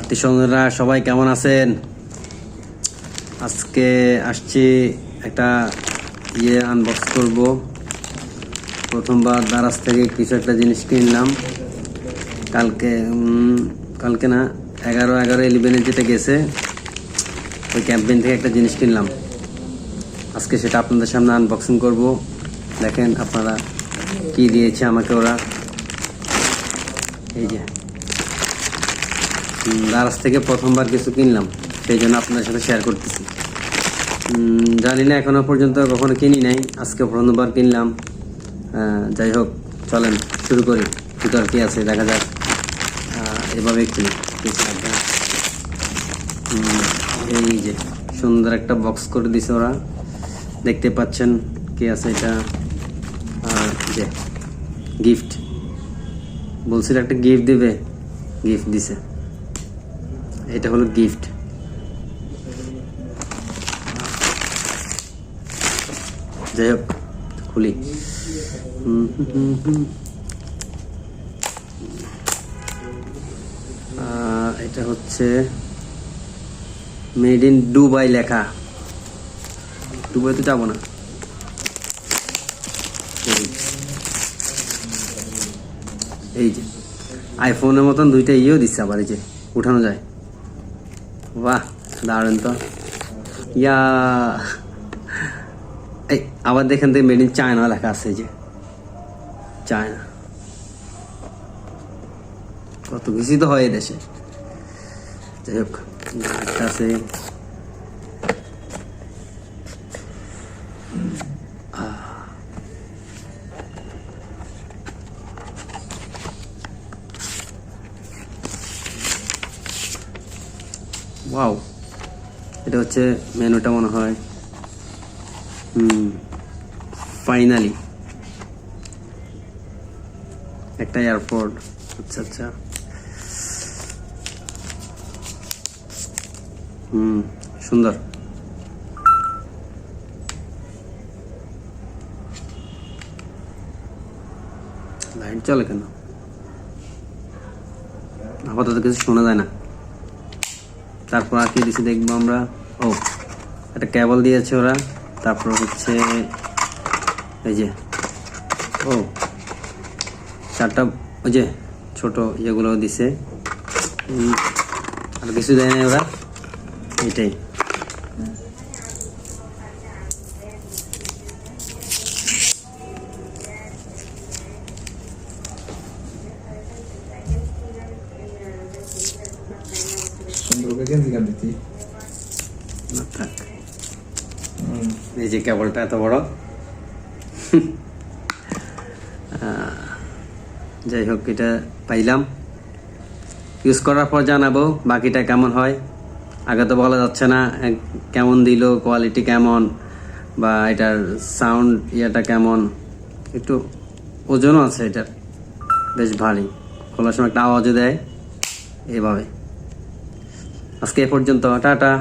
আত্মীয়স্বজনরা সবাই কেমন আছেন? আজকে আসছি একটা আনবক্স করব। প্রথমবার দারাজ থেকে কিছু একটা জিনিস কিনলাম। কালকে না 11/11/11 যেটা গেছে ওই ক্যাম্পেইন থেকে একটা জিনিস কিনলাম। আজকে সেটা আপনাদের সামনে আনবক্সিং করব। দেখেন আপনারা কি দিয়েছে আমাকে ওরা। এই যে দারাজ থেকে প্রথমবার কিছু কিনলাম, সেই জন্য আপনাদের সাথে শেয়ার করতেছি। জানি না এখনো পর্যন্ত কখনো কিনি নাই, আজকে প্রথমবার কিনলাম। যাই হোক, চলেন শুরু করি। ভিতর কি আছে দেখা যাক। এভাবে কিনি। এই যে সুন্দর একটা বক্স করে দিছে ওরা, দেখতে পাচ্ছেন কি আছে এটা। আর যে গিফট বলছিল একটা গিফট দিবে, গিফট দিছে। এটা হলো গিফট। যাই হোক খুলি। এটা হচ্ছে মেড ইন দুবাই লেখা। দুবাই তো যাবো না। এই যে আইফোনের মতন দুইটা দিচ্ছে আবার, এই যে উঠানো যায়। বাহ, দারুণ তো। এই আবার দেখেন তো মেড ইন চায়না লেখা আছে, যে চায়না। কত কিছুই তো হয় দেশে। যাই হোক, একটা আছে। ওয়াও, এটা হচ্ছে মেনুটা মনে হয়। ফাইনালি একটা এয়ারপোর্ট। আচ্ছা আচ্ছা, সুন্দর। লাইট চলে কেন? আপাতত কিছু শোনা যায় না। তারপর আর কি দিচ্ছে দেখবো আমরা। ও, একটা কেবল দিয়েছে ওরা। তারপর হচ্ছে এই যে চারটা ওই যে ছোট ইয়েগুলো দিছে। আর কিছু দেয় না ওরা, এটাই। এই যে কেবলটা এত বড়। যাই হোক, এটা পাইলাম। ইউজ করার পর জানাবো বাকিটা কেমন হয়। আগে তো বলা যাচ্ছে না কেমন দিল, কোয়ালিটি কেমন, বা এটার সাউন্ড কেমন। একটু ওজনও আছে এটার, বেশ ভারী। খোলার সময় একটা আওয়াজও দেয় এভাবে। আজকে এ পর্যন্ত, টাটা।